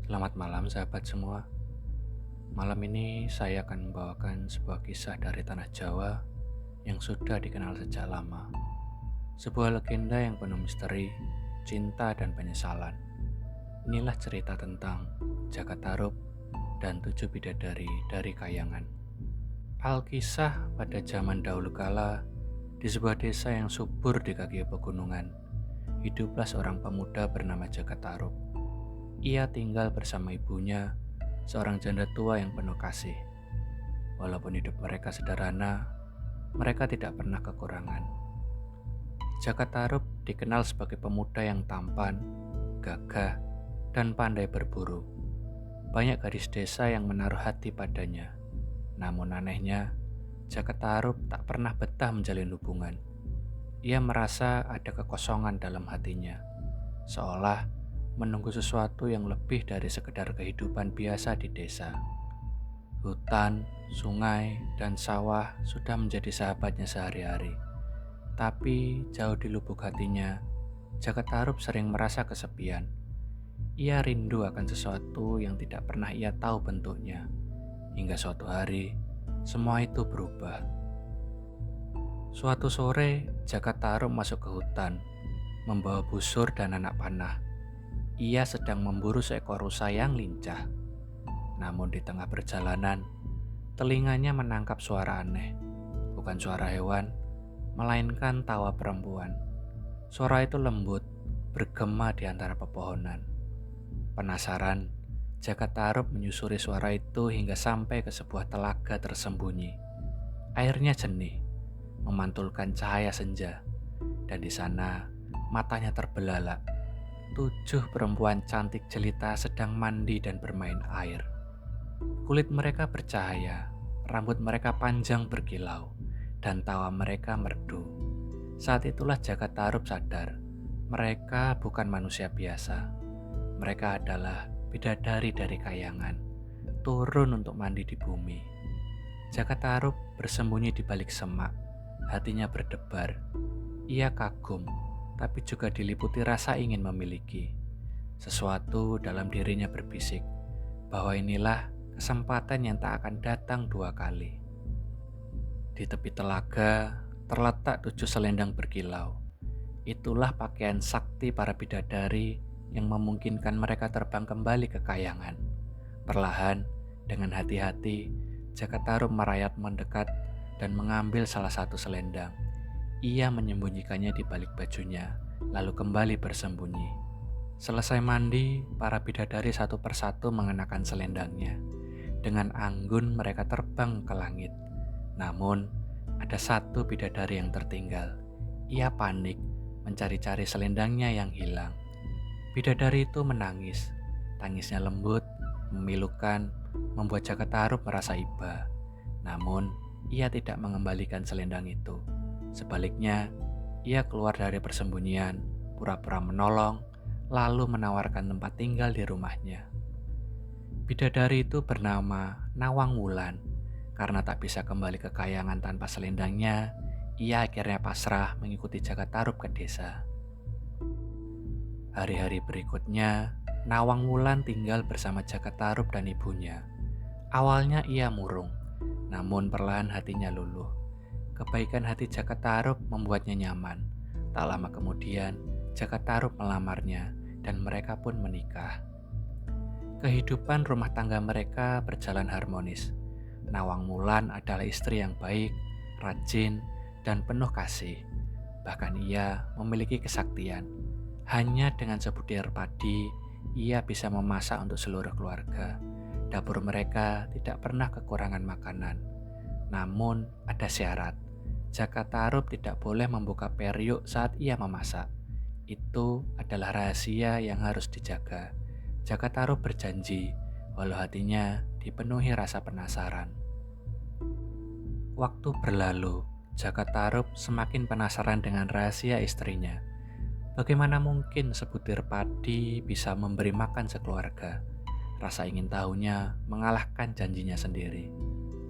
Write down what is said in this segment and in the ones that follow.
Selamat malam sahabat semua. Malam ini saya akan membawakan sebuah kisah dari tanah Jawa yang sudah dikenal sejak lama. Sebuah legenda yang penuh misteri, cinta dan penyesalan. Inilah cerita tentang Jaka Tarub dan 7 bidadari dari Kayangan. Alkisah pada zaman dahulu kala, di sebuah desa yang subur di kaki pegunungan, hiduplah seorang pemuda bernama Jaka Tarub. Ia tinggal bersama ibunya, seorang janda tua yang penuh kasih. Walaupun hidup mereka sederhana, mereka tidak pernah kekurangan. Jaka Tarub dikenal sebagai pemuda yang tampan, gagah, dan pandai berburu. Banyak gadis desa yang menaruh hati padanya. Namun anehnya, Jaka Tarub tak pernah betah menjalin hubungan. Ia merasa ada kekosongan dalam hatinya, seolah menunggu sesuatu yang lebih dari sekedar kehidupan biasa di desa. Hutan, sungai, dan sawah sudah menjadi sahabatnya sehari-hari. Tapi jauh di lubuk hatinya, Jaka Tarub sering merasa kesepian. Ia rindu akan sesuatu yang tidak pernah ia tahu bentuknya. Hingga suatu hari, semua itu berubah. Suatu sore, Jaka Tarub masuk ke hutan, membawa busur dan anak panah. Ia sedang memburu seekor rusa yang lincah. Namun di tengah perjalanan, telinganya menangkap suara aneh. Bukan suara hewan, melainkan tawa perempuan. Suara itu lembut, bergema di antara pepohonan. Penasaran, Jaka Tarub menyusuri suara itu hingga sampai ke sebuah telaga tersembunyi. Airnya jernih, memantulkan cahaya senja, dan di sana matanya terbelalak. 7 perempuan cantik jelita sedang mandi dan bermain air. Kulit mereka bercahaya, rambut mereka panjang berkilau, dan tawa mereka merdu. Saat itulah Jaka Tarub sadar, mereka bukan manusia biasa. Mereka adalah bidadari dari Kayangan, turun untuk mandi di bumi. Jaka Tarub bersembunyi di balik semak, hatinya berdebar. Ia kagum, tapi juga diliputi rasa ingin memiliki. Sesuatu dalam dirinya berbisik bahwa inilah kesempatan yang tak akan datang 2 kali. Di tepi telaga terletak 7 selendang berkilau. Itulah pakaian sakti para bidadari yang memungkinkan mereka terbang kembali ke Kayangan. Perlahan, dengan hati-hati, Jaka Tarub merayap mendekat dan mengambil salah satu selendang. Ia menyembunyikannya di balik bajunya, lalu kembali bersembunyi. Selesai mandi, para bidadari satu persatu mengenakan selendangnya. Dengan anggun mereka terbang ke langit. Namun, ada satu bidadari yang tertinggal. Ia panik, mencari-cari selendangnya yang hilang. Bidadari itu menangis. Tangisnya lembut, memilukan, membuat Jaka Tarub merasa iba. Namun, ia tidak mengembalikan selendang itu. Sebaliknya, ia keluar dari persembunyian, pura-pura menolong, lalu menawarkan tempat tinggal di rumahnya. Bidadari itu bernama Nawang Wulan. Karena tak bisa kembali ke Kayangan tanpa selendangnya, ia akhirnya pasrah mengikuti Jaka Tarub ke desa. Hari-hari berikutnya, Nawang Wulan tinggal bersama Jaka Tarub dan ibunya. Awalnya ia murung, namun perlahan hatinya luluh. Kebaikan hati Jaka Tarub membuatnya nyaman. Tak lama kemudian, Jaka Tarub melamarnya dan mereka pun menikah. Kehidupan rumah tangga mereka berjalan harmonis. Nawang Wulan adalah istri yang baik, rajin, dan penuh kasih. Bahkan ia memiliki kesaktian. Hanya dengan sebutir padi, ia bisa memasak untuk seluruh keluarga. Dapur mereka tidak pernah kekurangan makanan. Namun ada syarat. Jaka Tarub tidak boleh membuka periuk saat ia memasak. Itu adalah rahasia yang harus dijaga. Jaka Tarub berjanji, walau hatinya dipenuhi rasa penasaran. Waktu berlalu, Jaka Tarub semakin penasaran dengan rahasia istrinya. Bagaimana mungkin sebutir padi bisa memberi makan sekeluarga? Rasa ingin tahunya mengalahkan janjinya sendiri.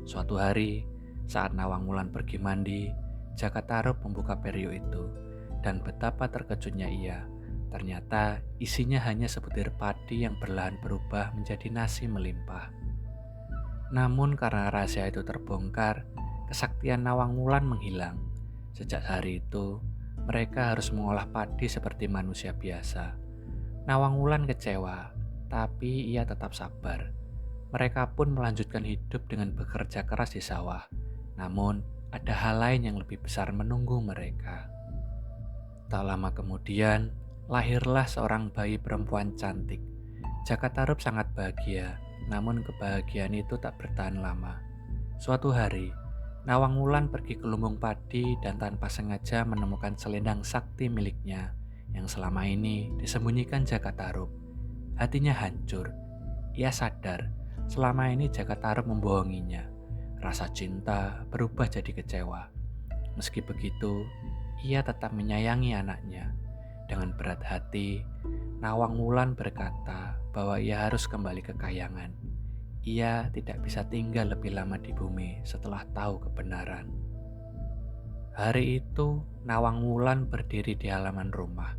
Suatu hari, saat Nawang Wulan pergi mandi, Jaka Tarub membuka periuk itu, dan betapa terkejutnya ia. Ternyata isinya hanya sebutir padi yang perlahan berubah menjadi nasi melimpah. Namun karena rahasia itu terbongkar, kesaktian Nawang Wulan menghilang. Sejak hari itu, mereka harus mengolah padi seperti manusia biasa. Nawang Wulan kecewa, tapi ia tetap sabar. Mereka pun melanjutkan hidup dengan bekerja keras di sawah. Namun, ada hal lain yang lebih besar menunggu mereka. Tak lama kemudian, lahirlah seorang bayi perempuan cantik. Jaka Tarub sangat bahagia, namun kebahagiaan itu tak bertahan lama. Suatu hari, Nawang Wulan pergi ke lumbung padi dan tanpa sengaja menemukan selendang sakti miliknya yang selama ini disembunyikan Jaka Tarub. Hatinya hancur. Ia sadar selama ini Jaka Tarub membohonginya. Rasa cinta berubah jadi kecewa. Meski begitu, ia tetap menyayangi anaknya. Dengan berat hati, Nawang Wulan berkata bahwa ia harus kembali ke Kahyangan. Ia tidak bisa tinggal lebih lama di bumi setelah tahu kebenaran. Hari itu, Nawang Wulan berdiri di halaman rumah.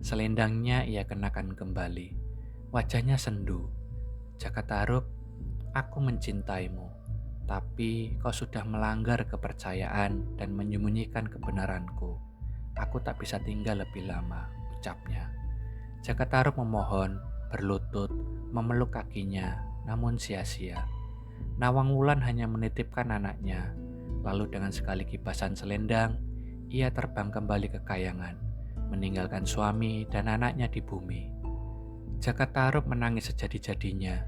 Selendangnya ia kenakan kembali. Wajahnya sendu. Jaka Tarub, aku mencintaimu, tapi kau sudah melanggar kepercayaan dan menyembunyikan kebenaranku. Aku tak bisa tinggal lebih lama, ucapnya. Jaka Tarub memohon, berlutut, memeluk kakinya, namun sia-sia. Nawang Wulan hanya menitipkan anaknya, lalu dengan sekali kibasan selendang, ia terbang kembali ke Kahyangan, meninggalkan suami dan anaknya di bumi. Jaka Tarub menangis sejadi-jadinya.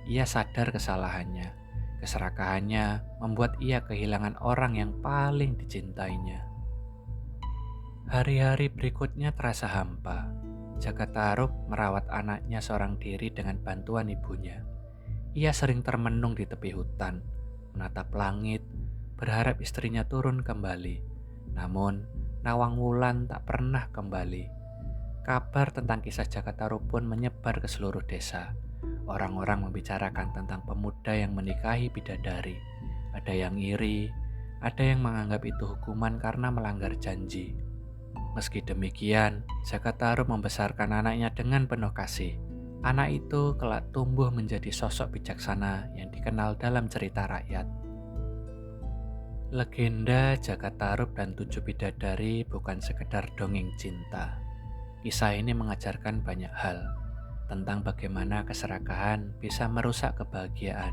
Ia sadar kesalahannya. Keserakahannya membuat ia kehilangan orang yang paling dicintainya. Hari-hari berikutnya terasa hampa. Jaka Tarub merawat anaknya seorang diri dengan bantuan ibunya. Ia sering termenung di tepi hutan, menatap langit, berharap istrinya turun kembali. Namun, Nawang Wulan tak pernah kembali. Kabar tentang kisah Jaka Tarub pun menyebar ke seluruh desa. Orang-orang membicarakan tentang pemuda yang menikahi bidadari. Ada yang iri, ada yang menganggap itu hukuman karena melanggar janji. Meski demikian, Jaka Tarub membesarkan anaknya dengan penuh kasih. Anak itu kelak tumbuh menjadi sosok bijaksana yang dikenal dalam cerita rakyat. Legenda Jaka Tarub dan 7 bidadari bukan sekedar dongeng cinta. Kisah ini mengajarkan banyak hal, tentang bagaimana keserakahan bisa merusak kebahagiaan,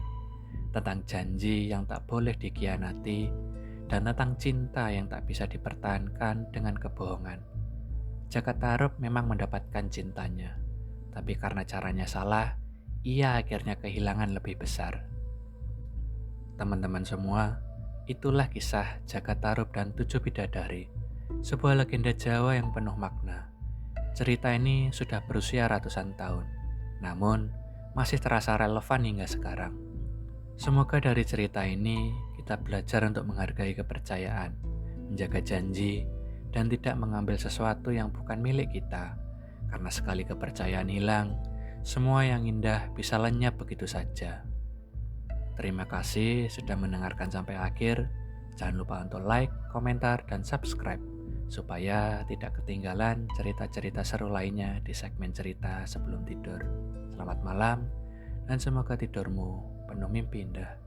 tentang janji yang tak boleh dikhianati, dan tentang cinta yang tak bisa dipertahankan dengan kebohongan. Jaka Tarub memang mendapatkan cintanya, tapi karena caranya salah, ia akhirnya kehilangan lebih besar. Teman-teman semua, itulah kisah Jaka Tarub dan 7 bidadari, sebuah legenda Jawa yang penuh makna. Cerita ini sudah berusia ratusan tahun, namun masih terasa relevan hingga sekarang. Semoga dari cerita ini kita belajar untuk menghargai kepercayaan, menjaga janji, dan tidak mengambil sesuatu yang bukan milik kita. Karena sekali kepercayaan hilang, semua yang indah bisa lenyap begitu saja. Terima kasih sudah mendengarkan sampai akhir. Jangan lupa untuk like, komentar, dan subscribe supaya tidak ketinggalan cerita-cerita seru lainnya di segmen cerita sebelum tidur. Selamat malam dan semoga tidurmu penuh mimpi indah.